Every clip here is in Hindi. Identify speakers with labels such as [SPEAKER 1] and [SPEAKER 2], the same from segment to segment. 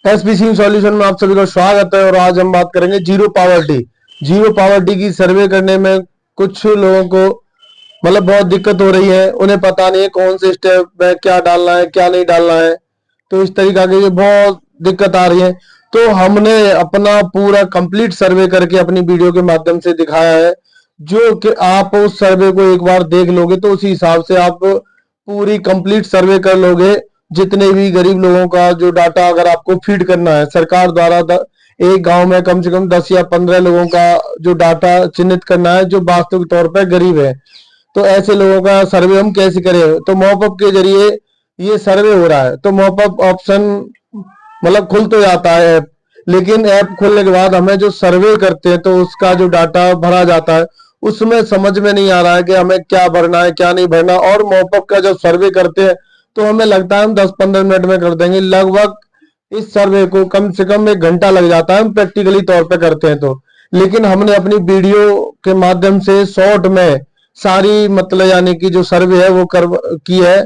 [SPEAKER 1] एसपीसी सॉल्यूशन में आप सभी का स्वागत है। और आज हम बात करेंगे जीरो पावर्टी। जीरो पावर्टी की सर्वे करने में कुछ लोगों को बहुत दिक्कत हो रही है। उन्हें पता नहीं है कौन से स्टेप में क्या डालना है क्या नहीं डालना है। तो इस तरीका की बहुत दिक्कत आ रही है। तो हमने अपना पूरा कंप्लीट सर्वे करके अपनी वीडियो के माध्यम से दिखाया है, जो कि आप उस सर्वे को एक बार देख लोगे तो उसी हिसाब से आप पूरी कंप्लीट सर्वे कर लोगे। जितने भी गरीब लोगों का जो डाटा अगर आपको फीड करना है सरकार द्वारा, एक गांव में कम से कम 10 या 15 लोगों का जो डाटा चिन्हित करना है जो वास्तविक तौर पर गरीब है। तो ऐसे लोगों का सर्वे हम कैसे करें? तो मॉपअप के जरिए ये सर्वे हो रहा है। तो मॉपअप ऑप्शन खुल तो जाता है ऐप, लेकिन ऐप खुलने के बाद हमें जो सर्वे करते हैं तो उसका जो डाटा भरा जाता है उसमें समझ में नहीं आ रहा है कि हमें क्या भरना है क्या नहीं भरना। और मॉपअप का जब सर्वे करते हैं तो हमें लगता है हम 10-15 मिनट में कर देंगे। लगभग इस सर्वे को कम से कम 1 घंटा लग जाता है हम प्रैक्टिकली तौर पे करते हैं तो। लेकिन हमने अपनी वीडियो के माध्यम से शॉर्ट में सारी यानी कि जो सर्वे है वो कर की है।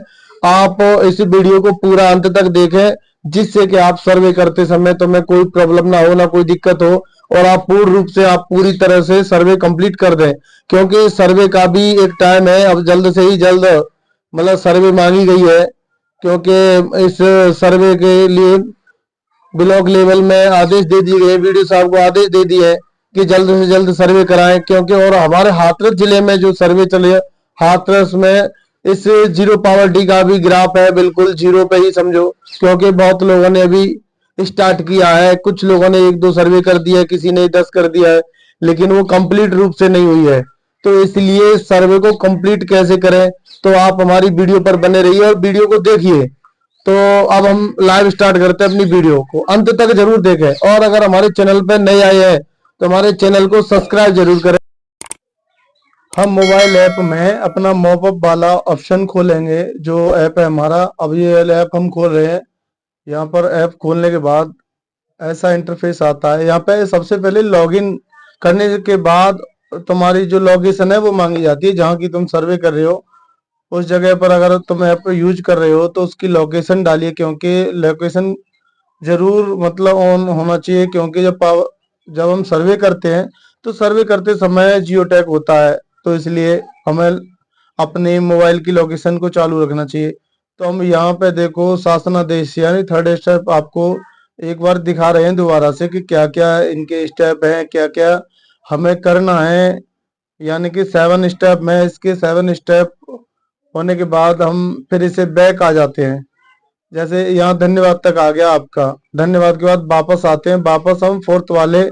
[SPEAKER 1] आप इस वीडियो को पूरा अंत तक देखें, जिससे कि आप सर्वे करते समय तो में कोई प्रॉब्लम ना हो, ना कोई दिक्कत हो, और आप पूर्ण रूप से आप पूरी तरह से सर्वे कंप्लीट कर दें। क्योंकि सर्वे का भी एक टाइम है, अब जल्द से ही जल्द सर्वे मांगी गई है। क्योंकि इस सर्वे के लिए ब्लॉक लेवल में आदेश दे दिए गए, वीडियो साहब को आदेश दे दिए है कि जल्द से जल्द सर्वे कराएं। क्योंकि और हमारे हाथरस जिले में जो सर्वे चले, हाथरस में इस जीरो पावर्टी का भी ग्राफ है, बिल्कुल जीरो पे ही समझो। क्योंकि बहुत लोगों ने अभी स्टार्ट किया है, कुछ लोगों ने 1-2 सर्वे कर दिया है, किसी ने 10 कर दिया है, लेकिन वो कंप्लीट रूप से नहीं हुई है। तो इसलिए सर्वे को कंप्लीट कैसे करें, तो आप हमारी वीडियो पर बने रहिए और वीडियो को देखिए। तो अब हम लाइव स्टार्ट करते हैं। अपनी वीडियो को अंत तक जरूर देखें, और अगर हमारे चैनल पर नए आए हैं तो हमारे चैनल को सब्सक्राइब जरूर करें। हम मोबाइल ऐप में अपना मॉपअप वाला ऑप्शन खोलेंगे, जो ऐप है हमारा। अब ये ऐप हम खोल रहे हैं। यहाँ पर ऐप खोलने के बाद ऐसा इंटरफेस आता है। यहाँ पे सबसे पहले लॉगिन करने के बाद तुम्हारी जो लोकेशन है वो मांगी जाती है, जहाँ की तुम सर्वे कर रहे हो उस जगह पर अगर तुम ऐप यूज कर रहे हो तो उसकी लोकेशन डालिए। क्योंकि लोकेशन जरूर ऑन होना चाहिए। क्योंकि जब हम सर्वे करते हैं तो सर्वे करते समय जियो टैग होता है, तो इसलिए हमें अपने मोबाइल की लोकेशन को चालू रखना चाहिए। तो हम यहाँ पे देखो शासनादेश यानी थर्ड स्टेप आपको एक बार दिखा रहे हैं दोबारा से कि क्या क्या इनके स्टेप हैं, क्या क्या हमें करना है। यानी कि 7 स्टेप में, इसके 7 स्टेप होने के बाद हम फिर इसे बैक आ जाते हैं। जैसे यहाँ धन्यवाद तक आ गया आपका। धन्यवाद के बाद वापस आते हैं। वापस हम 4th वाले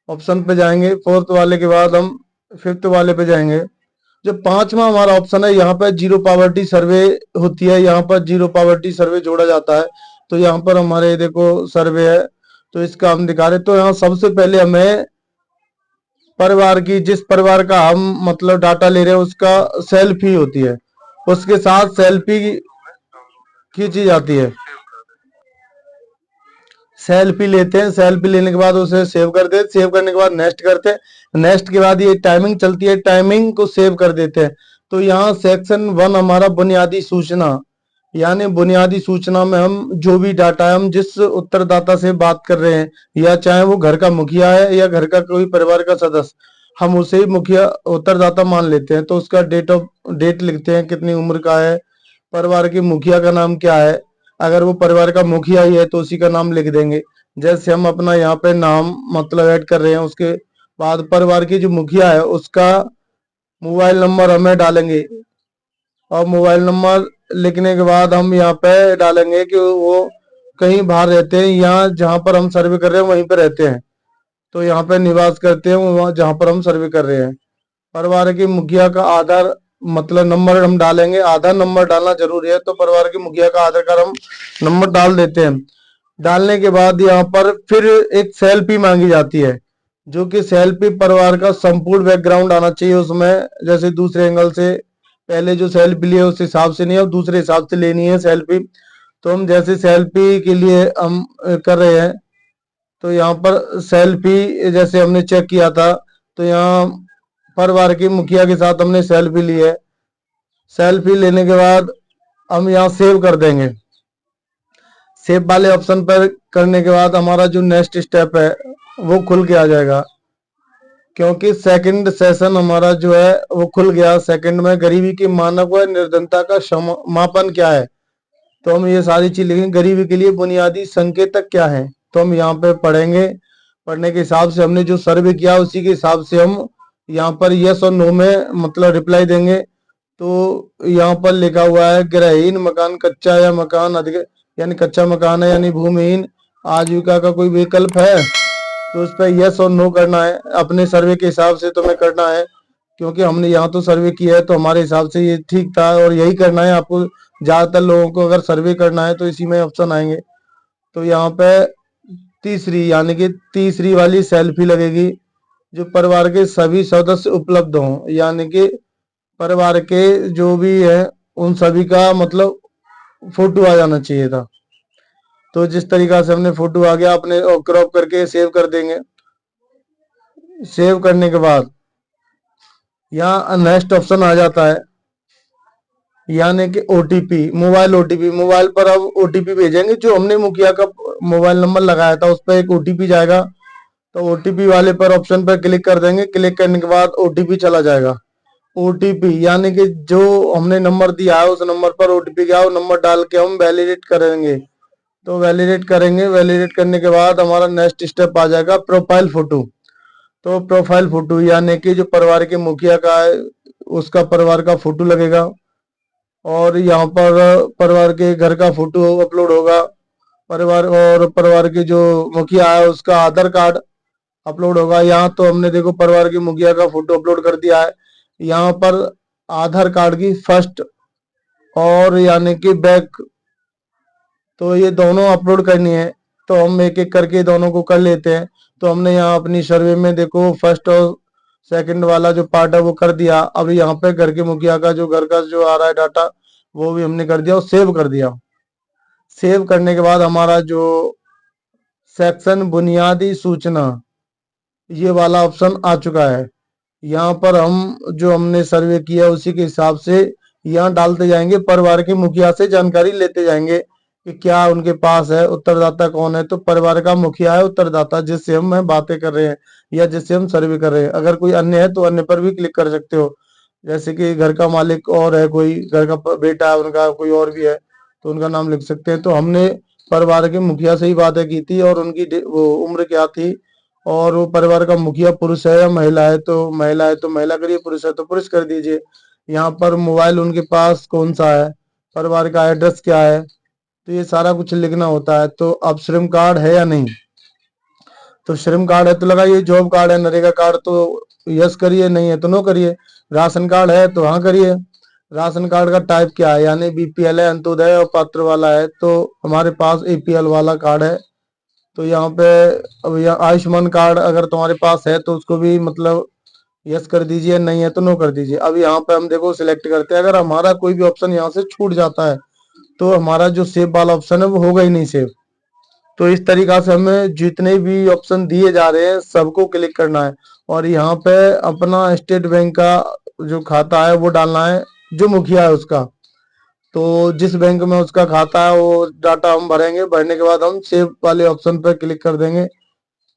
[SPEAKER 1] ऑप्शन पे जाएंगे। 4th वाले के बाद हम 5th वाले पे जाएंगे। जो 5वां हमारा ऑप्शन है, यहाँ पर जीरो पावर्टी सर्वे होती है। यहाँ पर जीरो पावर्टी सर्वे जोड़ा जाता है। तो यहाँ पर हमारे देखो सर्वे है, तो इसका हम दिखा रहे। तो यहाँ सबसे पहले हमें परिवार की, जिस परिवार का हम डाटा ले रहे हैं उसका सेल्फी होती है, उसके साथ सेल्फी खींची जाती है। सेल्फी लेते हैं, सेल्फी लेने के बाद उसे सेव करते हैं। सेव करने के बाद नेक्स्ट करते हैं। नेक्स्ट के बाद ये टाइमिंग चलती है, टाइमिंग को सेव कर देते हैं। तो यहाँ सेक्शन 1 हमारा बुनियादी सूचना, यानी बुनियादी सूचना में हम जो भी डाटा है, हम जिस उत्तरदाता से बात कर रहे हैं, या चाहे वो घर का मुखिया है या घर का कोई परिवार का सदस्य, हम उसे ही मुखिया उत्तरदाता मान लेते हैं। तो उसका डेट लिखते हैं, कितनी उम्र का है, परिवार के मुखिया का नाम क्या है। अगर वो परिवार का मुखिया ही है तो उसी का नाम लिख देंगे। जैसे हम अपना यहाँ पे नाम ऐड कर रहे हैं, उसके बाद परिवार की जो मुखिया है उसका मोबाइल नंबर हमें डालेंगे। और मोबाइल नंबर लिखने के बाद हम यहाँ पे डालेंगे कि वो कहीं बाहर रहते हैं, यहाँ जहाँ पर हम सर्वे कर रहे हैं वहीं पे रहते हैं। तो यहाँ पे निवास करते हैं वहाँ जहाँ पर हम सर्वे कर रहे हैं। परिवार के मुखिया का आधार नंबर हम डालेंगे। आधार नंबर डालना जरूरी है, तो परिवार के मुखिया का आधार कार्ड हम नंबर डाल देते हैं। डालने के बाद यहाँ पर फिर एक सेल्फी मांगी जाती है, जो कि सेल्फी परिवार का संपूर्ण बैकग्राउंड आना चाहिए उसमें। जैसे दूसरे एंगल से पहले जो सेल्फी लिए उस हिसाब से नहीं है, दूसरे हिसाब से लेनी है सेल्फी। तो हम जैसे सेल्फी के लिए हम कर रहे हैं, तो यहाँ पर सेल्फी जैसे हमने चेक किया था, तो यहाँ परिवार के मुखिया के साथ हमने सेल्फी ली है। सेल्फी लेने के बाद हम यहाँ सेव कर देंगे। सेव वाले ऑप्शन पर करने के बाद हमारा जो नेक्स्ट स्टेप है वो खुल के आ जाएगा, क्योंकि सेकंड सेशन हमारा जो है वो खुल गया। सेकंड में गरीबी की मानक व निर्धनता का मापन क्या है, तो हम ये सारी चीज लिखेंगे। गरीबी के लिए बुनियादी संकेतक क्या है, तो हम यहाँ पे पढ़ेंगे। पढ़ने के हिसाब से हमने जो सर्वे किया उसी के हिसाब से हम यहाँ पर यस और नो में मतलब रिप्लाई देंगे। तो यहाँ पर लिखा हुआ है गृहहीन मकान कच्चा या मकान अधिक यानी कच्चा मकान है यानी भूमिहीन आजीविका का कोई विकल्प है, तो उस पर यस और नो करना है। अपने सर्वे के हिसाब से तुम्हें करना है, क्योंकि हमने यहाँ तो सर्वे किया है तो हमारे हिसाब से ये ठीक था और यही करना है आपको। ज्यादातर लोगों को अगर सर्वे करना है तो इसी में ऑप्शन आएंगे। तो यहाँ पे तीसरी यानी कि तीसरी वाली सेल्फी लगेगी, जो परिवार के सभी सदस्य उपलब्ध हों, यानी कि परिवार के जो भी है उन सभी का मतलब फोटो आ जाना चाहिए था। तो जिस तरीका से हमने फोटो आ गया अपने क्रॉप करके सेव कर देंगे। सेव करने के बाद यहाँ नेक्स्ट ऑप्शन आ जाता है, यानी कि ओटीपी, मोबाइल ओटीपी। मोबाइल पर अब ओटीपी भेजेंगे, जो हमने मुखिया का मोबाइल नंबर लगाया था उस पर एक ओटीपी जाएगा। तो ओटीपी वाले पर ऑप्शन पर क्लिक कर देंगे। क्लिक करने के बाद ओटीपी चला जाएगा। ओटीपी यानी कि जो हमने नंबर दिया है उस नंबर पर ओटीपी गया, वो नंबर डाल के हम वैलिडेट करेंगे। तो वैलिडेट करेंगे। वैलिडेट करने के बाद हमारा नेक्स्ट स्टेप आ जाएगा प्रोफाइल फोटो। तो प्रोफाइल फोटो यानी कि जो परिवार के मुखिया का है उसका परिवार का फोटो लगेगा, और यहाँ पर परिवार के घर का फोटो अपलोड होगा। परिवार के जो मुखिया है उसका आधार कार्ड अपलोड होगा। यहाँ तो हमने देखो परिवार के मुखिया का फोटो अपलोड कर दिया है। यहाँ पर आधार कार्ड की फर्स्ट और यानी कि बैक, तो ये दोनों अपलोड करनी है। तो हम एक एक करके दोनों को कर लेते हैं। तो हमने यहाँ अपनी सर्वे में देखो फर्स्ट और सेकंड वाला जो पार्ट है वो कर दिया। अब यहाँ पे घर के मुखिया का जो घर का जो आ रहा है डाटा वो भी हमने कर दिया और सेव कर दिया। सेव करने के बाद हमारा जो सेक्शन बुनियादी सूचना ये वाला ऑप्शन आ चुका है। यहाँ पर हम जो हमने सर्वे किया उसी के हिसाब से यहाँ डालते जाएंगे, परिवार के मुखिया से जानकारी लेते जाएंगे कि क्या उनके पास है, उत्तरदाता कौन है। तो परिवार का मुखिया है उत्तरदाता, जिससे हम बातें कर रहे हैं या जिससे हम सर्वे कर रहे हैं। अगर कोई अन्य है तो अन्य पर भी क्लिक कर सकते हो, जैसे कि घर का मालिक और है, कोई घर का बेटा है उनका, कोई और भी है तो उनका नाम लिख सकते हैं। तो हमने परिवार के मुखिया से ही बातें की थी और उनकी वो उम्र क्या थी, और वो परिवार का मुखिया पुरुष है या महिला है तो महिला करिए, पुरुष है तो पुरुष कर दीजिए। यहाँ पर मोबाइल उनके पास कौन सा है, परिवार का एड्रेस क्या है, तो ये सारा कुछ लिखना होता है। तो अब श्रम कार्ड है या नहीं, तो श्रम कार्ड है तो लगाइए, जॉब कार्ड है, नरेगा कार्ड तो यस करिए, नहीं है तो नो करिए। राशन कार्ड है तो हाँ करिए। राशन कार्ड का टाइप क्या है, यानी बीपीएल है, अंत्योदय और पात्र वाला है, तो हमारे पास एपीएल वाला कार्ड है। तो यहाँ पे अब यहाँ आयुष्मान कार्ड अगर तुम्हारे पास है तो उसको भी मतलब यस कर दीजिए, नहीं है तो नो कर दीजिए। अब यहाँ पे हम देखो सिलेक्ट करते हैं। अगर हमारा कोई भी ऑप्शन यहाँ से छूट जाता है तो हमारा जो सेव वाला ऑप्शन है वो होगा ही नहीं सेव। तो इस तरीका से हमें जितने भी ऑप्शन दिए जा रहे हैं सबको क्लिक करना है, और यहाँ पे अपना स्टेट बैंक का जो खाता है वो डालना है, जो मुखिया है उसका। तो जिस बैंक में उसका खाता है वो डाटा हम भरेंगे। भरने के बाद हम सेव वाले ऑप्शन पर क्लिक कर देंगे,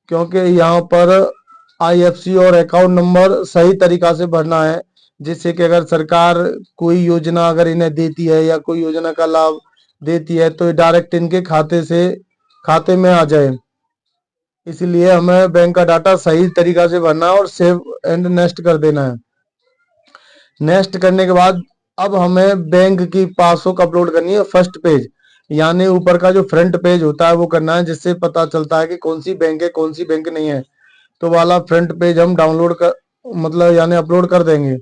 [SPEAKER 1] क्योंकि यहाँ पर आईएफसी और अकाउंट नंबर सही तरीका से भरना है, जिससे कि अगर सरकार कोई योजना अगर इन्हें देती है या कोई योजना का लाभ देती है तो डायरेक्ट इनके खाते में आ जाए। इसलिए हमें बैंक का डाटा सही तरीका से भरना है और सेव एंड नेक्स्ट कर देना है। नेक्स्ट करने के बाद अब हमें बैंक की पासबुक अपलोड करनी है, फर्स्ट पेज यानी ऊपर का जो फ्रंट पेज होता है वो करना है, जिससे पता चलता है कि कौन सी बैंक है कौन सी बैंक नहीं है। तो वाला फ्रंट पेज हम डाउनलोड कर मतलब यानी अपलोड कर देंगे,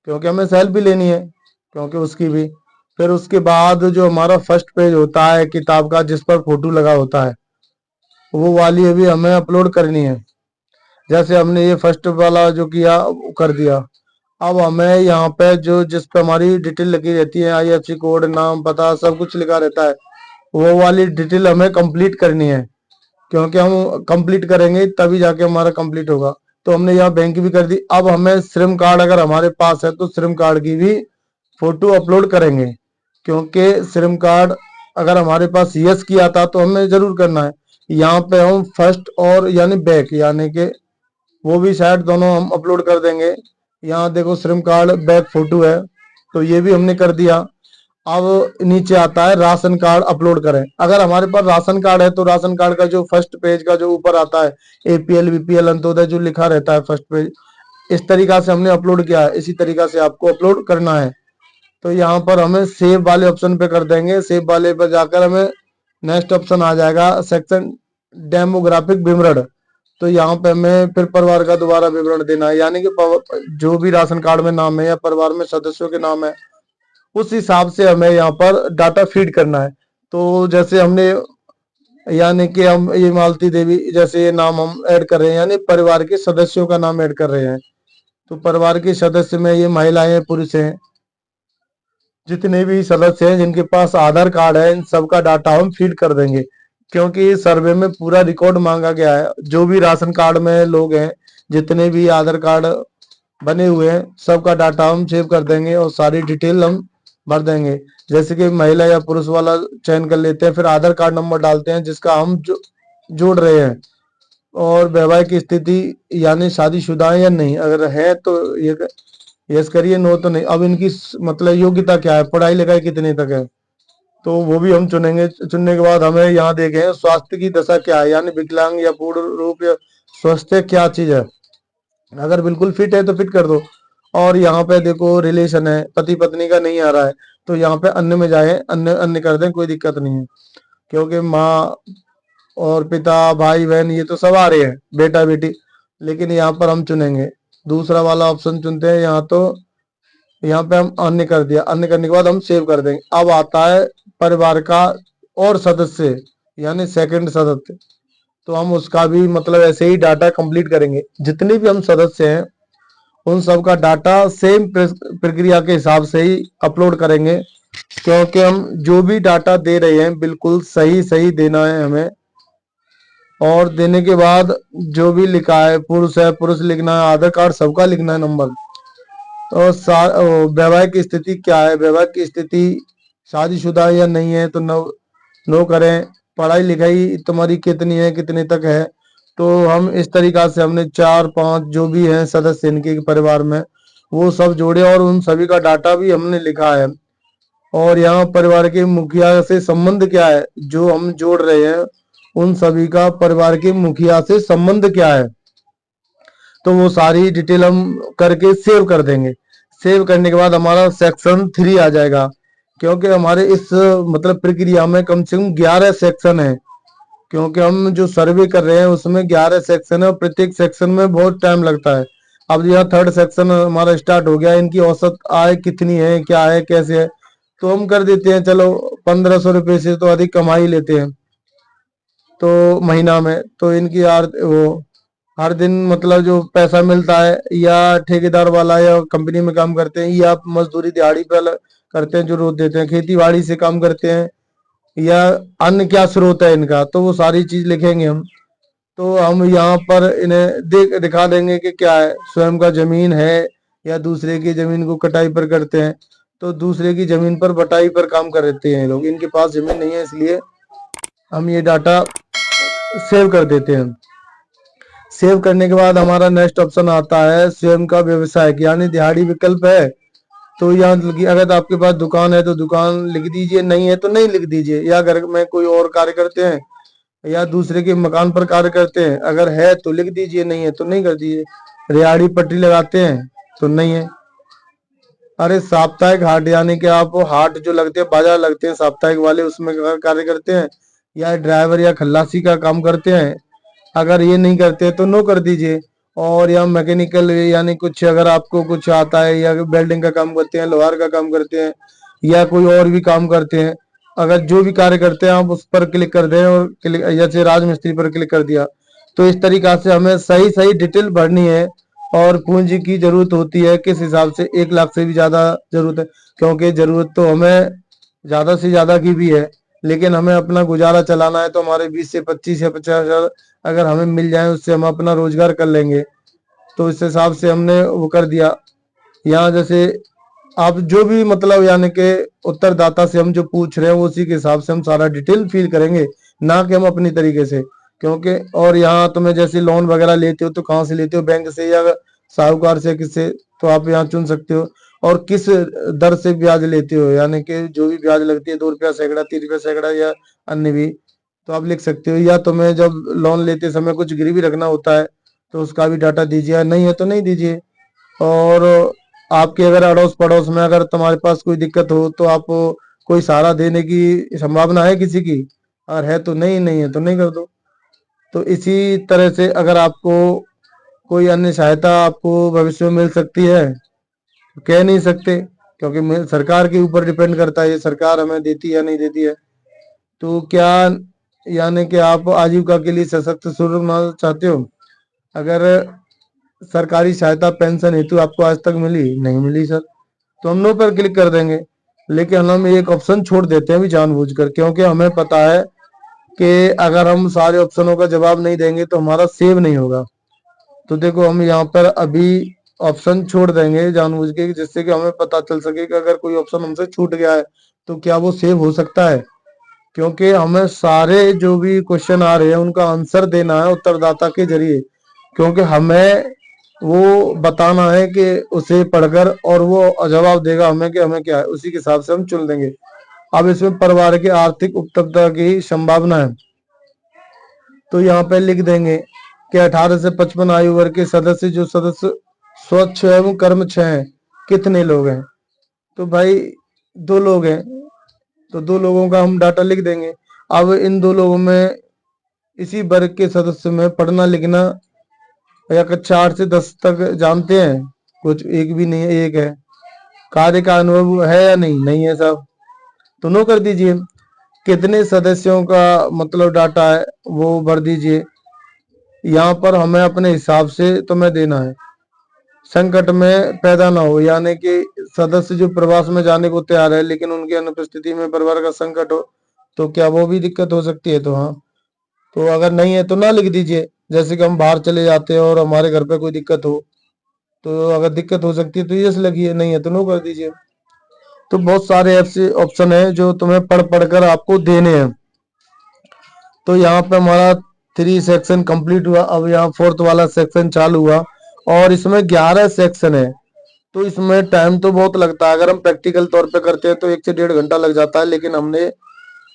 [SPEAKER 1] क्योंकि हमें सेल्फी लेनी है, क्योंकि उसकी भी। फिर उसके बाद जो हमारा फर्स्ट पेज होता है किताब का जिस पर फोटो लगा होता है वो वाली अभी हमें अपलोड करनी है। जैसे हमने ये फर्स्ट वाला जो किया वो कर दिया। अब हमें यहाँ पे जो जिस पे हमारी डिटेल लगी रहती है, आईएफसी कोड, नाम, पता सब कुछ लिखा रहता है, वो वाली डिटेल हमें कंप्लीट करनी है, क्योंकि हम कंप्लीट करेंगे तभी जाके हमारा कंप्लीट होगा। तो हमने यहाँ बैंक भी कर दी। अब हमें श्रम कार्ड अगर हमारे पास है तो श्रम कार्ड की भी फोटो अपलोड करेंगे, क्योंकि श्रम कार्ड अगर हमारे पास यस किया था तो हमें जरूर करना है। यहाँ पे हम फर्स्ट और यानी बैक यानी कि वो भी शायद दोनों हम अपलोड कर देंगे। यहाँ देखो श्रम कार्ड बैक फोटो है, तो ये भी हमने कर दिया। अब नीचे आता है राशन कार्ड अपलोड करें। अगर हमारे पास राशन कार्ड है तो राशन कार्ड का जो फर्स्ट पेज का जो ऊपर आता है एपीएल बीपीएल अंत्योदय जो लिखा रहता है फर्स्ट पेज, इस तरीका से हमने अपलोड किया है, इसी तरीका से आपको अपलोड करना है। तो यहाँ पर हमें सेव वाले ऑप्शन पे कर देंगे। सेव वाले पर जाकर हमें नेक्स्ट ऑप्शन आ जाएगा सेक्शन डेमोग्राफिक विवरण। तो यहाँ पे हमें फिर परिवार का दोबारा विवरण देना है, यानी कि जो भी राशन कार्ड में नाम है या परिवार में सदस्यों के नाम है उस हिसाब से हमें यहाँ पर डाटा फीड करना है। तो जैसे हमने यानी कि हम ये मालती देवी जैसे ये नाम हम ऐड कर रहे हैं, यानी परिवार के सदस्यों का नाम ऐड कर रहे हैं। तो परिवार के सदस्य में ये महिलाएं पुरुष हैं, जितने भी सदस्य हैं जिनके पास आधार कार्ड है इन सबका डाटा हम फीड कर देंगे, क्योंकि इस सर्वे में पूरा रिकॉर्ड मांगा गया है। जो भी राशन कार्ड में लोग हैं, जितने भी आधार कार्ड बने हुए हैं, सबका डाटा हम सेव कर देंगे और सारी डिटेल हम भर देंगे। जैसे कि महिला या पुरुष वाला चयन कर लेते हैं, फिर आधार कार्ड नंबर डालते हैं जिसका हम जोड़ रहे हैं, और वैवाहिक स्थिति यानी शादीशुदा है या नहीं, अगर है तो ये यस करिए, नो तो नहीं। अब इनकी मतलब योग्यता क्या है, पढ़ाई लिखाई कितने तक है, तो वो भी हम चुनेंगे। चुनने के बाद हमें यहाँ देखें स्वास्थ्य की दशा क्या है, यानी विकलांग या पूर्ण रूप या स्वस्थ क्या चीज है। अगर बिल्कुल फिट है तो फिट कर दो। और यहाँ पे देखो रिलेशन है, पति पत्नी का नहीं आ रहा है तो यहाँ पे अन्य में जाए, अन्य अन्य कर दें, कोई दिक्कत नहीं है, क्योंकि माँ और पिता भाई बहन ये तो सब आ रहे हैं, बेटा बेटी, लेकिन यहाँ पर हम चुनेंगे दूसरा वाला ऑप्शन चुनते हैं। यहाँ तो यहाँ पे हम अन्य कर दिया, अन्य करने के बाद हम सेव कर देंगे। अब आता है परिवार का और सदस्य यानी सेकंड सदस्य, तो हम उसका भी मतलब ऐसे ही डाटा कंप्लीट करेंगे। जितने भी हम सदस्य हैं उन सब का डाटा सेम प्रक्रिया के हिसाब से ही अपलोड करेंगे, क्योंकि हम जो भी डाटा दे रहे हैं बिल्कुल सही सही देना है हमें। और देने के बाद जो भी लिखा है, पुरुष है पुरुष लिखना है, आधार कार्ड सबका लिखना है नंबर। और वैवाहिक स्थिति क्या है, वैवाहिक की स्थिति शादीशुदा या नहीं है तो नो नो करें। पढ़ाई लिखाई तुम्हारी कितनी है, कितने तक है, तो हम इस तरीका से हमने 4-5 जो भी हैं सदस्य इनके परिवार में वो सब जोड़े और उन सभी का डाटा भी हमने लिखा है। और यहाँ परिवार के मुखिया से संबंध क्या है, जो हम जोड़ रहे हैं उन सभी का परिवार के मुखिया से संबंध क्या है, तो वो सारी डिटेल हम करके सेव कर देंगे। सेव करने के बाद हमारा सेक्शन 3 आ जाएगा, क्योंकि हमारे इस मतलब प्रक्रिया में कम से कम 11 सेक्शन है, क्योंकि हम जो सर्वे कर रहे हैं उसमें 11 सेक्शन है और प्रत्येक सेक्शन में बहुत टाइम लगता है। अब यह थर्ड सेक्शन हमारा स्टार्ट हो गया, इनकी औसत आय कितनी है, क्या है, कैसे है, तो हम कर देते हैं चलो 1500 रुपये से तो अधिक कमाई लेते हैं तो महीना में, तो इनकी वो हर दिन मतलब जो पैसा मिलता है, या ठेकेदार वाला या कंपनी में काम करते हैं, या मजदूरी दिहाड़ी पर करते हैं जो रोज देते हैं, खेती बाड़ी से काम करते हैं, या अन्य क्या स्रोत है इनका, तो वो सारी चीज लिखेंगे हम। तो हम यहाँ पर इन्हें दिखा देंगे कि क्या है, स्वयं का जमीन है या दूसरे की जमीन को कटाई पर करते हैं, तो दूसरे की जमीन पर बटाई पर काम करते हैं लोग, इनके पास जमीन नहीं है, इसलिए हम ये डाटा सेव कर देते हैं। सेव करने के बाद हमारा नेक्स्ट ऑप्शन आता है स्वयं का व्यवसाय, यानी दिहाड़ी विकल्प है। तो यहाँ अगर तो आपके पास दुकान है तो दुकान लिख दीजिए, नहीं है तो नहीं लिख दीजिए, या घर में कोई और कार्य करते हैं या दूसरे के मकान पर कार्य करते हैं, अगर है तो लिख दीजिए, नहीं है तो नहीं कर दीजिए। रिहाड़ी पट्टी लगाते हैं तो नहीं है। अरे साप्ताहिक हाट यानी कि आप हाट जो लगते हैं, बाजार लगते हैं साप्ताहिक वाले, उसमें कार्य करते हैं, या ड्राइवर या खल्लासी का काम करते हैं, अगर ये नहीं करते तो नो कर दीजिए। और या मैकेनिकल यानी कुछ अगर आपको कुछ आता है, या वेल्डिंग का काम करते हैं, लोहार का काम करते हैं, या कोई और भी काम करते हैं, अगर जो भी कार्य करते हैं आप उस पर क्लिक कर दें, और क्लिक जैसे राजमिस्त्री पर क्लिक कर दिया, तो इस तरीका से हमें सही सही डिटेल भरनी है। और पूंजी की जरूरत होती है किस हिसाब से, 1 लाख से भी ज्यादा जरूरत है, क्योंकि जरूरत तो हमें ज्यादा से ज्यादा की भी है, लेकिन हमें अपना गुजारा चलाना है, तो हमारे 20 से 25 या 50,000 अगर हमें मिल जाए उससे हम अपना रोजगार कर लेंगे। तो इस हिसाब से हमने वो कर दिया। यहाँ जैसे आप जो भी मतलब यानी कि उत्तरदाता से हम जो पूछ रहे हैं उसी के हिसाब से हम सारा डिटेल फिल करेंगे, ना कि हम अपनी तरीके से। क्योंकि और यहाँ तुम्हें जैसे लोन वगैरह लेते हो तो कहाँ से लेते हो, बैंक से या साहूकार से, किससे, तो आप यहाँ चुन सकते हो। और किस दर से ब्याज लेते हो, यानी कि जो भी ब्याज लगती है 2 रुपया सैकड़ा, 3 रुपया सैकड़ा या अन्य भी, तो आप लिख सकते हो। या तुम्हें जब लोन लेते समय कुछ गिरवी रखना होता है तो उसका भी डाटा दीजिए, नहीं है तो नहीं दीजिए। और आपके अगर अड़ोस पड़ोस में अगर तुम्हारे पास कोई दिक्कत हो तो आप कोई सहारा देने की संभावना है किसी की, अगर है तो नहीं, नहीं है तो नहीं कर दो। तो इसी तरह से अगर आपको कोई अन्य सहायता आपको भविष्य में मिल सकती है तो कह नहीं सकते, क्योंकि सरकार के ऊपर डिपेंड करता है ये सरकार हमें देती है या नहीं देती है। तो क्या यानी कि आप आजीविका के लिए सशक्त शुरू करना चाहते हो? अगर सरकारी सहायता पेंशन हेतु आपको आज तक मिली, नहीं मिली सर, तो हम नो पर क्लिक कर देंगे। लेकिन हम एक ऑप्शन छोड़ देते हैं भी जानबूझकर, क्योंकि हमें पता है कि अगर हम सारे ऑप्शनों का जवाब नहीं देंगे तो हमारा सेव नहीं होगा। तो देखो हम यहाँ पर अभी ऑप्शन छोड़ देंगे जानबूझ के, जिससे कि हमें पता चल सके कि अगर कोई ऑप्शन हमसे छूट गया है तो क्या वो सेव हो सकता है। क्योंकि हमें सारे जो भी क्वेश्चन आ रहे हैं उनका आंसर देना है उत्तरदाता के जरिए, क्योंकि हमें वो बताना है कि उसे पढ़कर और वो जवाब देगा हमें कि हमें क्या है, उसी के हिसाब से हम चुन देंगे। अब इसमें परिवार की आर्थिक उपलब्धता की संभावना है, तो यहाँ पे लिख देंगे कि 18 से 55 आयु वर्ग के सदस्य, जो सदस्य स्वच्छ एवं कर्मक्षम हैं, कितने लोग हैं? तो भाई 2 लोग हैं, तो 2 लोगों का हम डाटा लिख देंगे। अब इन 2 लोगों में इसी वर्ग के सदस्य में पढ़ना लिखना या कक्षा 8 से 10 तक जानते हैं? कुछ एक भी नहीं है, एक है। कार्य का अनुभव है या नहीं? नहीं है साहब, तो नो कर दीजिए। कितने सदस्यों का मतलब डाटा है वो भर दीजिए। यहाँ पर हमें अपने हिसाब से तुम्हें देना है। संकट में पैदा ना हो, यानी कि सदस्य जो प्रवास में जाने को तैयार है लेकिन उनकी अनुपस्थिति में परिवार का संकट हो, तो क्या वो भी दिक्कत हो सकती है? तो हाँ, तो अगर नहीं है तो ना लिख दीजिए। जैसे कि हम बाहर चले जाते हैं और हमारे घर पे कोई दिक्कत हो, तो अगर दिक्कत हो सकती है तो यस लिखिए, नहीं है तो नो कर दीजिए। तो बहुत सारे ऐसे ऑप्शन है जो तुम्हें पढ़ पढ़ कर आपको देने हैं। तो यहाँ पे हमारा 3 सेक्शन कंप्लीट हुआ। अब यहाँ 4th वाला सेक्शन चालू हुआ और इसमें 11 सेक्शन है। तो इसमें टाइम तो बहुत लगता है, अगर हम प्रैक्टिकल तौर पे करते हैं तो 1 से 1.5 घंटा लग जाता है, लेकिन हमने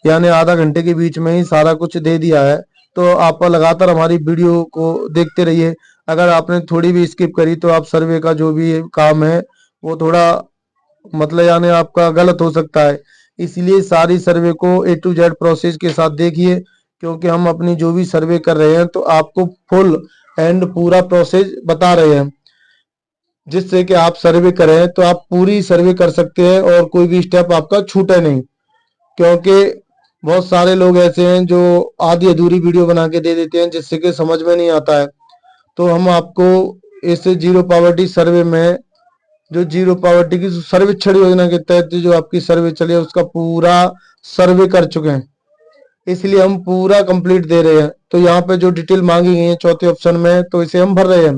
[SPEAKER 1] यानी आधा घंटे के बीच में ही सारा कुछ दे दिया है। तो आप लगातार हमारी वीडियो को देखते रहिए। अगर आपने थोड़ी भी स्किप करी तो आप सर्वे का जो भी काम है वो थोड़ा मतलब यानी आपका गलत हो सकता है। इसलिए सारी सर्वे को A to Z प्रोसेस के साथ देखिए, क्योंकि हम अपनी जो भी सर्वे कर रहे हैं तो आपको फुल एंड पूरा प्रोसेस बता रहे हैं, जिससे कि आप सर्वे करें तो आप पूरी सर्वे कर सकते हैं और कोई भी स्टेप आपका छूटे नहीं। क्योंकि बहुत सारे लोग ऐसे हैं जो आधी अधूरी वीडियो बना के दे देते हैं जिससे कि समझ में नहीं आता है। तो हम आपको इस जीरो पावर्टी सर्वे में, जो जीरो पावर्टी की सर्वेक्षण योजना के तहत जो आपकी सर्वे चली है उसका पूरा सर्वे कर चुके हैं, इसलिए हम पूरा कंप्लीट दे रहे हैं। तो यहाँ पे जो डिटेल मांगी गई है 4थे ऑप्शन में, तो इसे हम भर रहे हैं,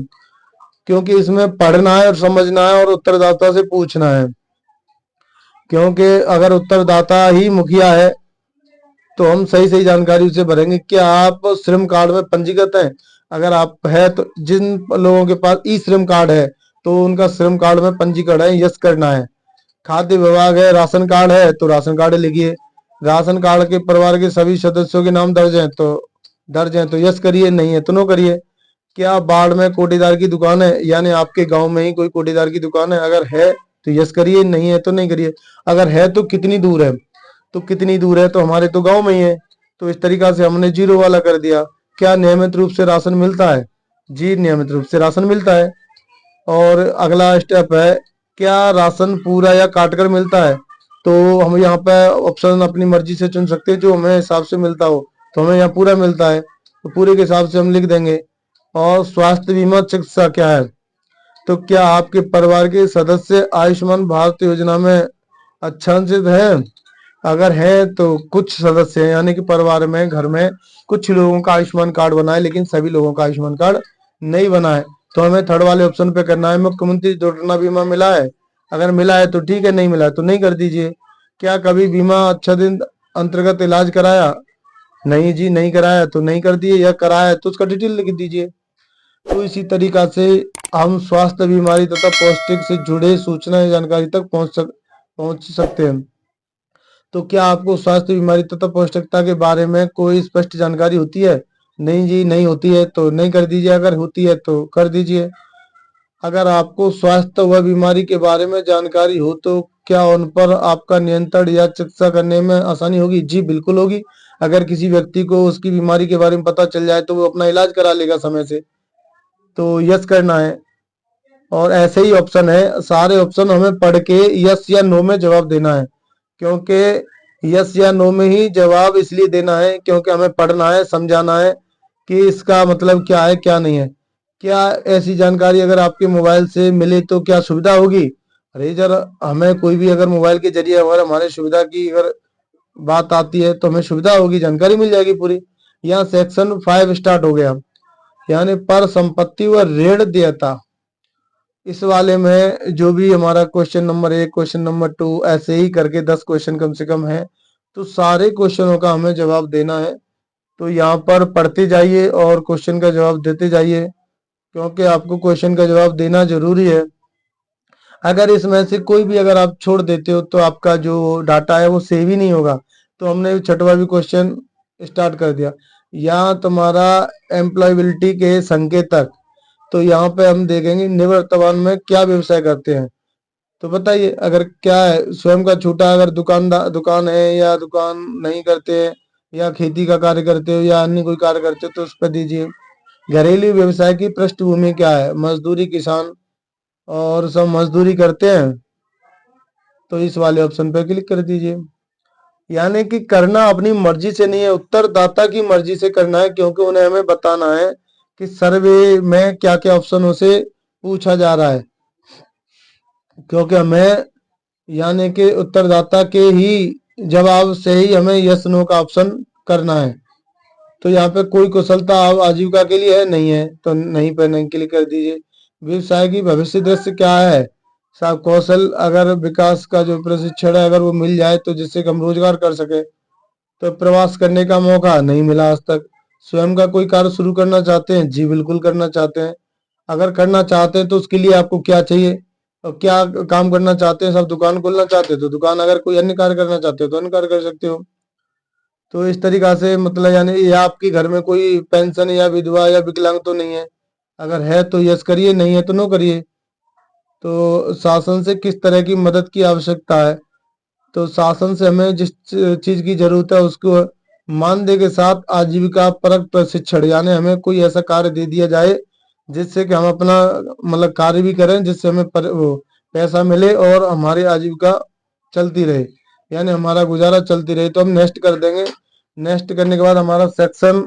[SPEAKER 1] क्योंकि इसमें पढ़ना है और समझना है और उत्तरदाता से पूछना है। क्योंकि अगर उत्तरदाता ही मुखिया है तो हम सही सही जानकारी उसे भरेंगे। क्या आप श्रम कार्ड में पंजीकृत हैं? अगर आप है तो जिन लोगों के पास ई श्रम कार्ड है तो उनका श्रम कार्ड में पंजीकरण है, यस करना है। खाद्य विभाग है, राशन कार्ड है तो राशन कार्ड लिखिए। राशन कार्ड के परिवार के सभी सदस्यों के नाम दर्ज हैं तो यस करिए, नहीं है तो नो करिए। क्या बाढ़ में कोटीदार की दुकान है, यानी आपके गांव में ही कोई कोटीदार की दुकान है? अगर है तो यस करिए, नहीं है तो नहीं करिए। अगर है तो कितनी दूर है? तो कितनी दूर है, तो हमारे तो गांव में ही है। तो इस तरीका से हमने जीरो वाला कर दिया। क्या नियमित रूप से राशन मिलता है? जी नियमित रूप से राशन मिलता है। और अगला स्टेप है, क्या राशन पूरा या काट कर मिलता है? तो हम यहाँ पे ऑप्शन अपनी मर्जी से चुन सकते हैं जो हमें हिसाब से मिलता हो। तो हमें यहाँ पूरा मिलता है तो पूरे के हिसाब से हम लिख देंगे। और स्वास्थ्य बीमा चिकित्सा क्या है? तो क्या आपके परिवार के सदस्य आयुष्मान भारत योजना में अच्छांशित है? अगर है तो कुछ सदस्य हैं, यानी कि परिवार में घर में कुछ लोगों का आयुष्मान कार्ड बना है लेकिन सभी लोगों का आयुष्मान कार्ड नहीं बना है, तो हमें थर्ड वाले ऑप्शन पे करना है, मुख्यमंत्री दुर्घटना बीमा मिला है? अगर मिला है तो ठीक है, नहीं मिला है तो नहीं कर दीजिए। क्या कभी बीमा अच्छा दिन अंतर्गत इलाज कराया? नहीं जी, नहीं कराया तो नहीं कर दिए, या कराया है तो उसका डिटेल लिख दीजिए। तो इसी तरीका से हम स्वास्थ्य, बीमारी तथा पौष्टिक से जुड़े सूचना या जानकारी तक पहुंच सकते हैं। तो क्या आपको स्वास्थ्य, बीमारी तथा पौष्टिकता के बारे में कोई स्पष्ट जानकारी होती है? नहीं जी, नहीं होती है तो नहीं कर दीजिए, अगर होती है तो कर दीजिए। अगर आपको स्वास्थ्य व बीमारी के बारे में जानकारी हो तो क्या उन पर आपका नियंत्रण या चिकित्सा करने में आसानी होगी? जी बिल्कुल होगी। अगर किसी व्यक्ति को उसकी बीमारी के बारे में पता चल जाए तो वो अपना इलाज करा लेगा समय से। तो यस करना है। और ऐसे ही ऑप्शन है, सारे ऑप्शन हमें पढ़ के यस या नो में जवाब देना है। क्योंकि यस या नो में ही जवाब इसलिए देना है क्योंकि हमें पढ़ना है, समझाना है कि इसका मतलब क्या है, क्या नहीं है। क्या ऐसी जानकारी अगर आपके मोबाइल से मिले तो क्या सुविधा होगी? अरे जरा, हमें कोई भी अगर मोबाइल के जरिए अगर हमारे सुविधा की अगर बात आती है तो हमें सुविधा होगी, जानकारी मिल जाएगी पूरी। यहाँ सेक्शन 5 स्टार्ट हो गया, यानी पर संपत्ति व ऋण देयता। इस वाले में जो भी हमारा क्वेश्चन नंबर 1, क्वेश्चन नंबर 2, ऐसे ही करके 10 क्वेश्चन कम से कम है। तो सारे क्वेश्चनों का हमें जवाब देना है। तो यहाँ पर पढ़ते जाइए और क्वेश्चन का जवाब देते जाइए, क्योंकि आपको क्वेश्चन का जवाब देना जरूरी है। अगर इसमें से कोई भी अगर आप छोड़ देते हो तो आपका जो डाटा है वो सेव ही नहीं होगा। तो हमने छठवां भी क्वेश्चन स्टार्ट कर दिया। यहाँ तुम्हारा एम्प्लॉयबिलिटी के संकेतक। तो यहाँ पे हम देखेंगे निवर्तमान में क्या व्यवसाय करते हैं। तो बताइए, अगर क्या है, स्वयं का छोटा अगर दुकान है, या दुकान नहीं करते हैं, या खेती का कार्य करते हो, या अन्य कोई कार्य करते हो तो उस पर दीजिए। घरेलू व्यवसाय की पृष्ठभूमि क्या है? मजदूरी, किसान और सब मजदूरी करते हैं, तो इस वाले ऑप्शन पे क्लिक कर दीजिए। यानी कि करना अपनी मर्जी से नहीं है, उत्तरदाता की मर्जी से करना है, क्योंकि उन्हें हमें बताना है कि सर्वे में क्या क्या ऑप्शनों से पूछा जा रहा है। क्योंकि हमें यानी कि उत्तरदाता के ही जवाब से ही हमें यस नो का ऑप्शन करना है। तो यहाँ पे कोई कुशलता आजीविका के लिए है, नहीं है, तो नहीं पे नहीं क्लिक कर दीजिए। व्यवसाय की भविष्य दृश्य क्या है? साहब कौशल अगर विकास का जो प्रशिक्षण है अगर वो मिल जाए तो जिससे कि हम रोजगार कर सके। तो प्रवास करने का मौका नहीं मिला आज तक। स्वयं का कोई कार्य शुरू करना चाहते हैं? जी बिल्कुल करना चाहते हैं। अगर करना चाहते हैं तो उसके लिए आपको क्या चाहिए और क्या काम करना चाहते हैं? सब दुकान खोलना चाहते हैं तो दुकान, अगर कोई अन्य कार्य करना चाहते हो तो अन्य कार्य कर सकते हो। तो इस तरीका से मतलब यानी या आपके घर में कोई पेंशन या विधवा या विकलांग तो नहीं है? अगर है तो यस करिए, नहीं है तो नो करिए। तो शासन से किस तरह की मदद की आवश्यकता है? तो शासन से हमें जिस चीज की जरूरत है उसको मानदेय के साथ आजीविका परक प्रशिक्षण, यानी हमें कोई ऐसा कार्य दे दिया जाए जिससे कि हम अपना मतलब कार्य भी करें, जिससे हमें वो पैसा मिले और हमारी आजीविका चलती रहे, यानी हमारा गुजारा चलती रहे। तो हम नेक्स्ट कर देंगे। नेक्स्ट करने के बाद हमारा सेक्शन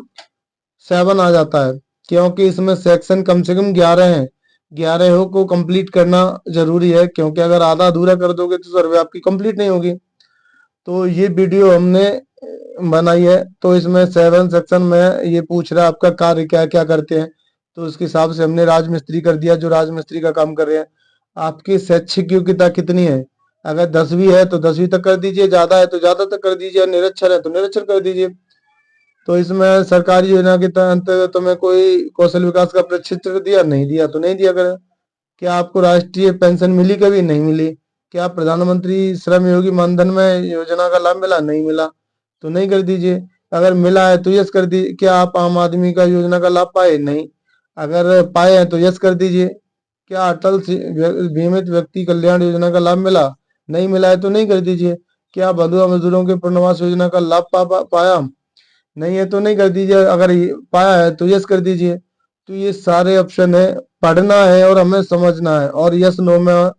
[SPEAKER 1] 7 आ जाता है, क्योंकि इसमें सेक्शन कम से कम 11 हैं। 11 को कंप्लीट करना जरूरी है, क्योंकि अगर आधा अधूरा कर दोगे तो सर्वे आपकी कंप्लीट नहीं होगी। तो ये वीडियो हमने बनाई है, तो इसमें 7 सेक्शन में ये पूछ रहा है आपका कार्य क्या क्या करते हैं। तो उसके हिसाब से हमने राजमिस्त्री कर दिया, जो राजमिस्त्री का काम कर रहे हैं। आपकी शैक्षिक योग्यता कितनी है? अगर 10वीं है तो 10वीं तक कर दीजिए, ज्यादा है तो ज्यादा तक कर दीजिए, और निरक्षर है तो निरक्षर कर दीजिए। तो इसमें सरकारी योजना के अंतर्गत तुम्हें कोई कौशल विकास का प्रशिक्षण दिया? नहीं दिया तो नहीं दिया करें। क्या आपको राष्ट्रीय पेंशन मिली? कभी नहीं मिली। क्या प्रधानमंत्री श्रम योगी मानधन में योजना का लाभ मिला? नहीं मिला तो नहीं कर दीजिए। अगर मिला है तो यस कर दीजिए। क्या आप आम आदमी का योजना का लाभ पाए? नहीं। अगर पाए हैं तो यस कर दीजिए। क्या बीमित व्यक्ति कल्याण योजना का लाभ मिला? नहीं मिला है तो नहीं कर दीजिए। क्या बंधुआ मजदूरों के पुनर्वास योजना का लाभ पाया? नहीं है तो नहीं कर दीजिए। अगर पाया है तो यस कर दीजिए। तो ये सारे ऑप्शन है, पढ़ना है और हमें समझना है, और यस नो में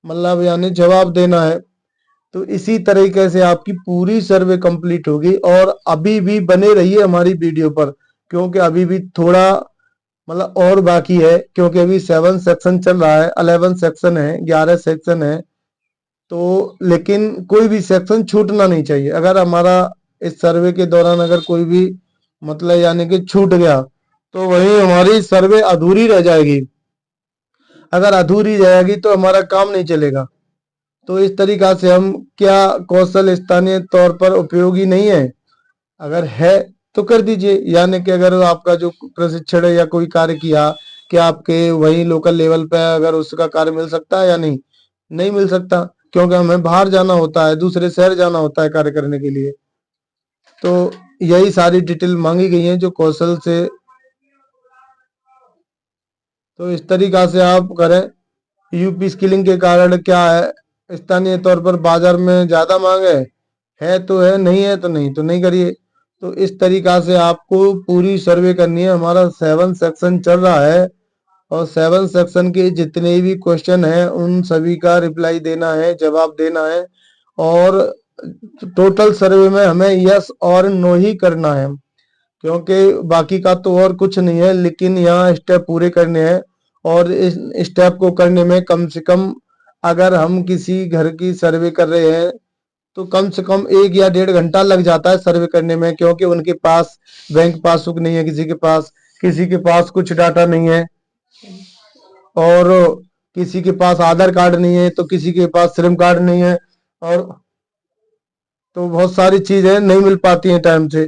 [SPEAKER 1] मतलब यानी जवाब देना है। तो इसी तरीके से आपकी पूरी सर्वे कंप्लीट होगी। और अभी भी बने रहिए हमारी वीडियो पर, क्योंकि अभी भी थोड़ा मतलब और बाकी है, क्योंकि अभी 7 सेक्शन चल रहा है, 11 सेक्शन है, 11 सेक्शन है। तो लेकिन कोई भी सेक्शन छूटना नहीं चाहिए। अगर हमारा इस सर्वे के दौरान अगर कोई भी मतलब यानी कि छूट गया तो वही हमारी सर्वे अधूरी रह जाएगी। अगर अधूरी जाएगी तो हमारा काम नहीं चलेगा। तो इस तरीका से हम क्या कौशल स्थानीय तौर पर उपयोगी नहीं है, अगर है तो कर दीजिए। यानी कि अगर आपका जो प्रशिक्षण है या कोई कार्य किया, क्या आपके वही लोकल लेवल पे अगर उसका कार्य मिल सकता है या नहीं, नहीं मिल सकता, क्योंकि हमें बाहर जाना होता है, दूसरे शहर जाना होता है कार्य करने के लिए। तो यही सारी डिटेल मांगी गई है जो कौशल से। तो इस तरीका से आप करें। यूपी स्किलिंग के कारण क्या है, स्थानीय तौर पर बाजार में ज्यादा मांग है तो है, नहीं है तो नहीं, तो नहीं करिए। तो इस तरीका से आपको पूरी सर्वे करनी है। हमारा 7 सेक्शन चल रहा है और 7 सेक्शन के जितने भी क्वेश्चन हैं उन सभी का रिप्लाई देना है, जवाब देना है। और टोटल सर्वे में हमें यस और नो ही करना है, क्योंकि बाकी का तो और कुछ नहीं है, लेकिन यहाँ स्टेप पूरे करने हैं। और इस स्टेप को करने में कम से कम, अगर हम किसी घर की सर्वे कर रहे हैं तो कम से कम 1 या 1.5 घंटा लग जाता है सर्वे करने में, क्योंकि उनके पास बैंक पासबुक नहीं है, किसी के पास कुछ डाटा नहीं है, और किसी के पास आधार कार्ड नहीं है, तो किसी के पास श्रम कार्ड नहीं है, और तो बहुत सारी चीजें नहीं मिल पाती हैं टाइम से।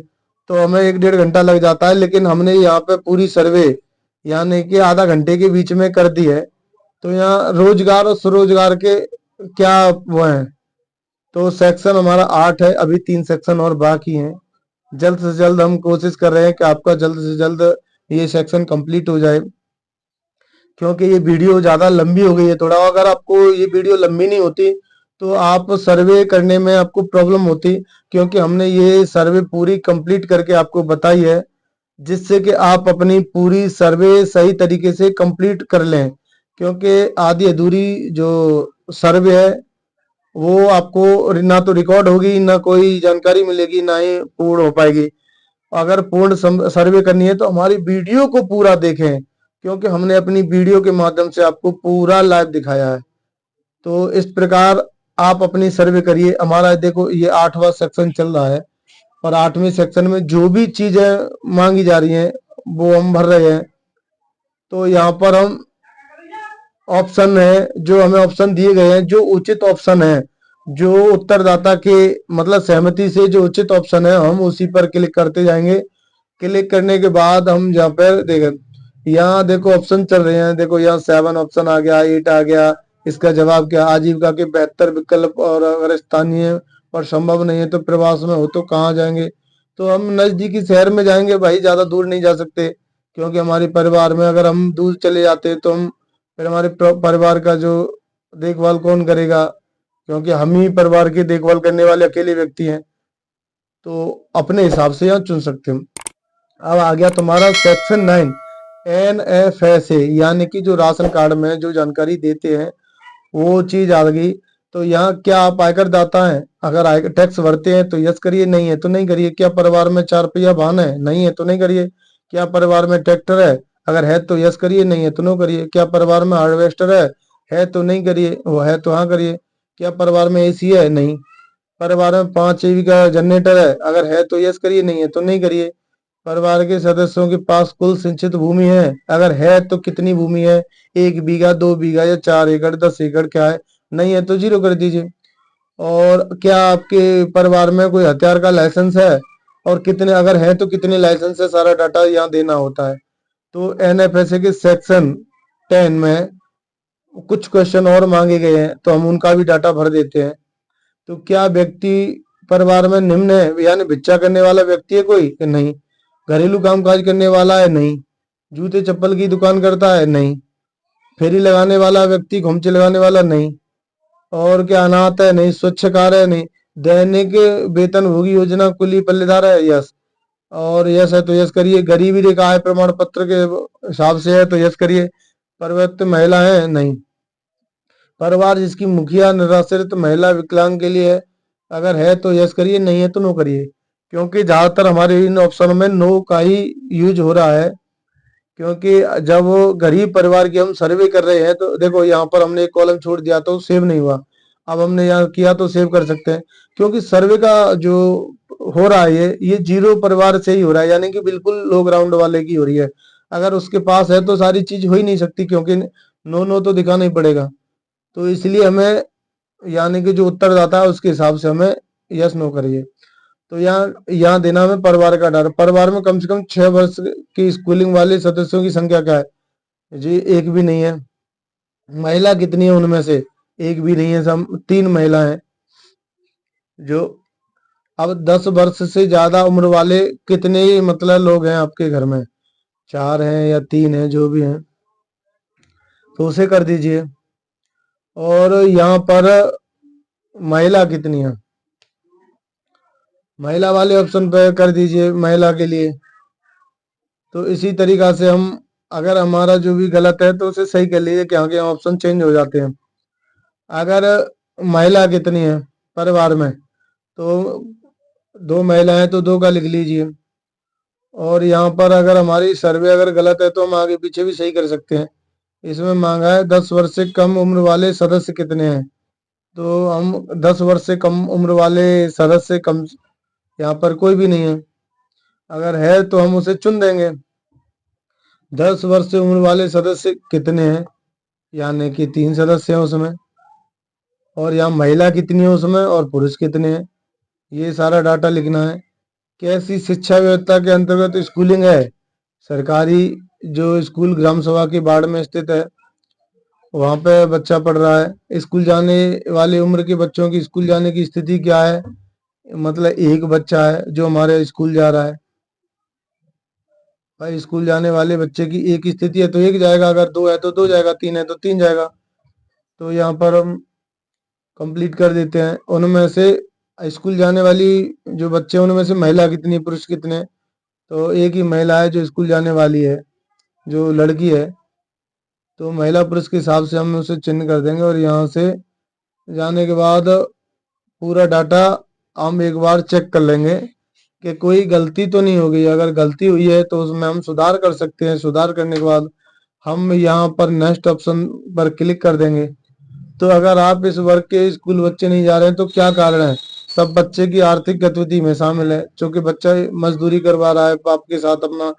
[SPEAKER 1] तो हमें 1-1.5 घंटा लग जाता है, लेकिन हमने यहाँ पे पूरी सर्वे यानी कि आधा घंटे के बीच में कर दी है। तो यहाँ रोजगार और स्वरोजगार के क्या वो है, तो सेक्शन हमारा 8 है, अभी 3 सेक्शन और बाकी हैं। जल्द से जल्द हम कोशिश कर रहे हैं कि आपका जल्द से जल्द ये सेक्शन कंप्लीट हो जाए, क्योंकि ये वीडियो ज्यादा लंबी हो गई है थोड़ा। अगर आपको ये वीडियो लंबी नहीं होती तो आप सर्वे करने में आपको प्रॉब्लम होती, क्योंकि हमने ये सर्वे पूरी कंप्लीट करके आपको बताई है, जिससे कि आप अपनी पूरी सर्वे सही तरीके से कंप्लीट कर लें। क्योंकि आधी अधूरी जो सर्वे है वो आपको ना तो रिकॉर्ड होगी, ना कोई जानकारी मिलेगी, ना ही पूर्ण हो पाएगी। अगर पूर्ण सर्वे करनी है तो हमारी वीडियो को पूरा देखें, क्योंकि हमने अपनी वीडियो के माध्यम से आपको पूरा लाइव दिखाया है। तो इस प्रकार आप अपनी सर्वे करिए। हमारा देखो ये 8वां सेक्शन चल रहा है, और 8वें सेक्शन में जो भी चीजें मांगी जा रही हैं वो हम भर रहे हैं। तो यहाँ पर हम ऑप्शन है, जो हमें ऑप्शन दिए गए हैं, जो उचित ऑप्शन है, जो उत्तरदाता के मतलब सहमति से जो उचित ऑप्शन है, हम उसी पर क्लिक करते जाएंगे। क्लिक करने के बाद हम यहाँ पर देखें, यहाँ देखो ऑप्शन चल रहे हैं। देखो यहाँ 7 ऑप्शन आ गया, 8 आ गया। इसका जवाब क्या, आजीविका के बेहतर विकल्प, और अगर स्थानीय और संभव नहीं है तो प्रवास में हो तो कहाँ जाएंगे। तो हम नजदीकी शहर में जाएंगे भाई, ज्यादा दूर नहीं जा सकते, क्योंकि हमारे परिवार में अगर हम दूर चले जाते तो हम फिर हमारे परिवार का जो देखभाल कौन करेगा, क्योंकि हम ही परिवार की देखभाल करने वाले अकेले व्यक्ति हैं। तो अपने हिसाब से यहाँ चुन सकते हैं। अब आ गया तुम्हारा सेक्शन 9 NFSA, यानी कि जो राशन कार्ड में जो जानकारी देते हैं वो चीज आ गई। तो यहाँ क्या आप आयकर दाता हैं, अगर आयकर टैक्स भरते हैं तो यस करिए, नहीं है तो नहीं करिए। क्या परिवार में 4 पहिया वाहन है, नहीं है तो नहीं करिए। क्या परिवार में ट्रैक्टर है, अगर है तो यस करिए, नहीं है तो नो करिए। क्या परिवार में हार्वेस्टर है तो नहीं करिए, वो है तो हाँ करिए। क्या परिवार में एसी है, नहीं। परिवार में 5 ईवी का जनरेटर है, अगर है तो यस करिए, नहीं है तो नहीं करिए। परिवार के सदस्यों के पास कुल सिंचित भूमि है, अगर है तो कितनी भूमि है, 1 बीघा, 2 बीघा या 4 एकड़, 10 एकड़, क्या है, नहीं है तो 0 कर दीजिए। और क्या आपके परिवार में कोई हथियार का लाइसेंस है, और कितने, अगर है तो कितने लाइसेंस है, सारा डाटा यहाँ देना होता है। तो NFSA के सेक्शन 10 में कुछ क्वेश्चन और मांगे गए हैं, तो हम उनका भी डाटा भर देते हैं। तो क्या व्यक्ति परिवार में निम्न है, यानी भिक्षा करने वाला व्यक्ति है कोई, कि नहीं। घरेलू कामकाज करने वाला है, नहीं। जूते चप्पल की दुकान करता है, नहीं। फेरी लगाने वाला व्यक्ति, घुमचे लगाने वाला, नहीं। और क्या अनाथ है, नहीं। स्वच्छकार है, नहीं। दैनिक वेतन भोगी योजना कुली पल्लेदार है, यस। और यस है तो यस करिए। गरीबी रेखा आय प्रमाण पत्र के हिसाब से है तो यस करिए। परिवर्तित महिला है, नहीं। परिवार जिसकी मुखिया निराश्रित महिला विकलांग के लिए है, अगर है तो यस करिए, नहीं है तो नो करिए। क्योंकि ज्यादातर हमारे इन ऑप्शनों में नो का ही यूज हो रहा है, क्योंकि जब गरीब परिवार की हम सर्वे कर रहे हैं तो देखो यहाँ पर हमने एक कॉलम छोड़ दिया तो सेव नहीं हुआ। अब हमने यहाँ किया तो सेव कर सकते हैं, क्योंकि सर्वे का जो हो रहा है ये 0 परिवार से ही हो रहा है, यानी कि बिल्कुल लो ग्राउंड वाले की हो रही है। अगर उसके पास है तो सारी चीज हो ही नहीं सकती, क्योंकि नो नो तो दिखाना ही पड़ेगा। तो इसलिए हमें यानी कि जो उत्तरदाता है उसके हिसाब से हमें यस नो करिए। तो यहाँ यहाँ देना हमें परिवार का आधार। परिवार में कम से कम 6 वर्ष की स्कूलिंग वाले सदस्यों की संख्या क्या है जी? एक भी नहीं है। महिला कितनी है उनमें से? एक भी नहीं है। सब 3 महिला हैं। जो अब 10 वर्ष से ज्यादा उम्र वाले कितने ही मतलब लोग हैं आपके घर में? 4 हैं या 3 हैं, जो भी हैं, तो उसे कर दीजिए। और यहाँ पर महिला कितनी है, महिला वाले ऑप्शन पे कर दीजिए महिला के लिए। तो इसी तरीका से हम, अगर हमारा जो भी गलत है तो उसे सही कर लीजिए कि आगे ऑप्शन चेंज हो जाते हैं। अगर महिला कितनी है परिवार में, तो 2 महिला हैं तो 2 का लिख लीजिए। और यहाँ पर अगर हमारी सर्वे अगर गलत है तो हम आगे पीछे भी सही कर सकते हैं। इसमें मांगा है 10 वर्ष से कम उम्र वाले सदस्य कितने हैं, तो हम 10 वर्ष से कम उम्र वाले सदस्य कम, यहाँ पर कोई भी नहीं है। अगर है तो हम उसे चुन देंगे। 10 वर्ष से उम्र वाले सदस्य कितने हैं, यानी कि 3 सदस्य हैं उसमें। और यहाँ महिला कितनी है उसमें और पुरुष कितने हैं, ये सारा डाटा लिखना है। कैसी शिक्षा व्यवस्था के अंतर्गत स्कूलिंग है? सरकारी जो स्कूल ग्राम सभा की वार्ड में स्थित है, वहां पे बच्चा पढ़ रहा है। स्कूल जाने वाली उम्र के बच्चों की स्कूल जाने की स्थिति क्या है? मतलब एक बच्चा है जो हमारे स्कूल जा रहा है। भाई स्कूल जाने वाले बच्चे की एक स्थिति है तो एक जाएगा, अगर 2 है तो 2 जाएगा, 3 है तो 3 जाएगा। तो यहाँ पर हम कंप्लीट कर देते हैं। उनमें से स्कूल जाने वाली जो बच्चे हैं उनमें से महिला कितनी, पुरुष कितने? तो एक ही महिला है जो स्कूल जाने वाली है, जो लड़की है। तो महिला पुरुष के हिसाब से हम उसे चिन्ह कर देंगे। और यहाँ से जाने के बाद पूरा डाटा हम एक बार चेक कर लेंगे कि कोई गलती तो नहीं हो गई। अगर गलती हुई है तो उसमें हम सुधार कर सकते हैं। सुधार करने के बाद हम यहाँ पर नेक्स्ट ऑप्शन पर क्लिक कर देंगे। तो अगर आप इस वर्ग के स्कूल बच्चे नहीं जा रहे हैं तो क्या कारण है? सब बच्चे की आर्थिक गतिविधि में शामिल है, क्योंकि बच्चा मजदूरी करवा रहा है, आपके साथ अपना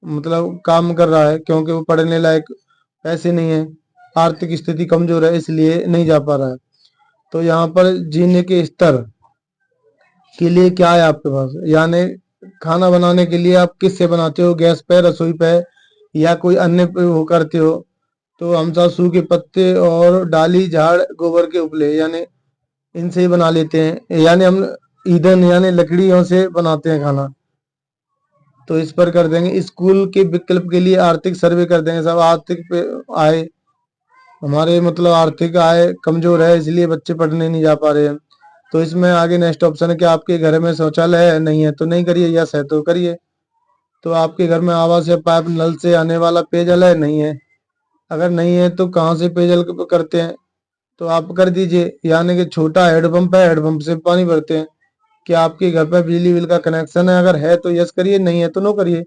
[SPEAKER 1] मतलब काम कर रहा है, क्योंकि वो पढ़ने लायक पैसे नहीं है, आर्थिक स्थिति कमजोर है, इसलिए नहीं जा पा रहा है। तो यहाँ पर जीने के स्तर के लिए क्या है आपके पास, यानी खाना बनाने के लिए आप किससे बनाते हो? गैस पे, रसोई पे, या कोई अन्य पे वो करते हो? तो हम सब सूखे पत्ते और डाली झाड़ गोबर के उपले यानी इनसे ही बना लेते हैं, यानी हम ईंधन यानी लकड़ियों से बनाते हैं खाना। तो इस पर कर देंगे। स्कूल के विकल्प के लिए आर्थिक सर्वे कर देंगे। सब आर्थिक पे आए, हमारे मतलब आर्थिक आय कमजोर है इसलिए बच्चे पढ़ने नहीं जा पा रहे हैं। तो इसमें आगे नेक्स्ट ऑप्शन है कि आपके घर में शौचालय है, नहीं है तो नहीं करिए, यस है तो करिए। तो आपके घर में आवास या पाइप नल से आने वाला पेयजल है, नहीं है। अगर नहीं है तो कहाँ से पेयजल करते हैं, तो आप कर दीजिए। यानी कि छोटा हैंडपंप है, हैंडपंप से पानी भरते हैं। क्या आपके घर पर बिजली बिल का कनेक्शन है? अगर है तो यस करिए, नहीं है तो नो करिए।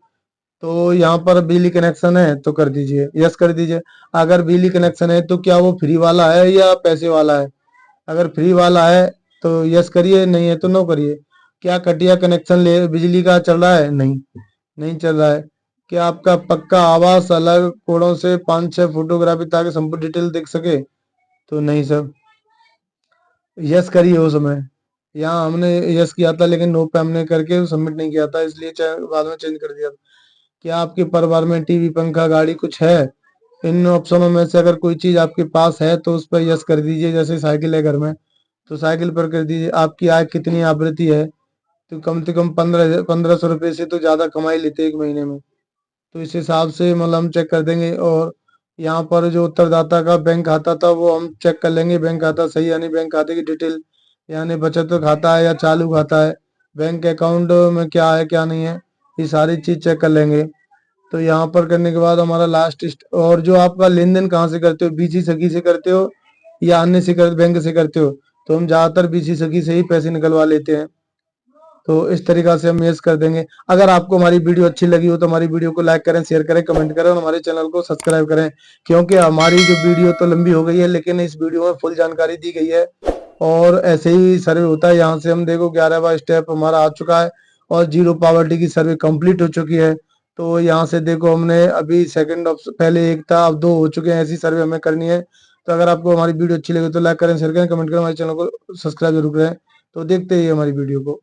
[SPEAKER 1] तो यहाँ पर बिजली कनेक्शन है तो कर दीजिए, यस कर दीजिए। अगर बिजली कनेक्शन है तो क्या वो फ्री वाला है या पैसे वाला है? अगर फ्री वाला है तो यस करिए, नहीं है तो नो करिए। क्या कटिया कनेक्शन ले बिजली का चल रहा है? नहीं, नहीं चल रहा है। क्या आपका पक्का आवास अलग कोणों से 5-6 फोटोग्राफी ताकि संपूर्ण डिटेल दिख सके? तो नहीं सर, यस करिए। उस समय यहाँ हमने यस किया था लेकिन नो पे हमने करके सबमिट नहीं किया था, इसलिए बाद में चेंज कर दिया था। क्या आपके परिवार में टीवी, पंखा, गाड़ी कुछ है? इन ऑप्शनों में से अगर कोई चीज आपके पास है तो उस पर यस कर दीजिए। जैसे साइकिल है घर में तो साइकिल पर कर दीजिए। आपकी आय कितनी आवृत्ति है? तो कम से कम 1500 रुपये से तो ज्यादा कमाई लेते एक महीने में। तो इस हिसाब से मतलब हम चेक कर देंगे। और यहाँ पर जो उत्तरदाता का बैंक खाता था वो हम चेक कर लेंगे, बैंक खाता सही यानी बैंक खाते की डिटेल, यानी बचत खाता है या चालू खाता है, बैंक अकाउंट में क्या है क्या नहीं है, ये सारी चीज चेक कर लेंगे। तो यहाँ पर करने के बाद हमारा लास्ट और जो आपका लेन देन कहाँ से करते हो, बीसी सखी से करते हो या अन्य से बैंक से करते हो? तो हम ज्यादातर बीसी सखी से ही पैसे निकलवा लेते हैं। तो इस तरीका से हम यस कर देंगे। अगर आपको हमारी वीडियो अच्छी लगी हो तो हमारी वीडियो को लाइक करें, शेयर करें, कमेंट करें और हमारे चैनल को सब्सक्राइब करें। क्योंकि हमारी जो वीडियो तो लंबी हो गई है लेकिन इस वीडियो में फुल जानकारी दी गई है। और ऐसे ही सर्वे होता है। यहाँ से हम देखो 11वां स्टेप हमारा आ चुका है और जीरो पावर्टी की सर्वे कंप्लीट हो चुकी है। तो यहाँ से देखो हमने अभी सेकंड ऑप्शन, पहले एक था अब 2 हो चुके हैं। ऐसी सर्वे हमें करनी है तो अगर आपको हमारी वीडियो अच्छी लगे तो लाइक करें, शेयर करें, कमेंट करें, हमारे चैनल को सब्सक्राइब जरूर करें। तो देखते रहिए हमारी वीडियो को।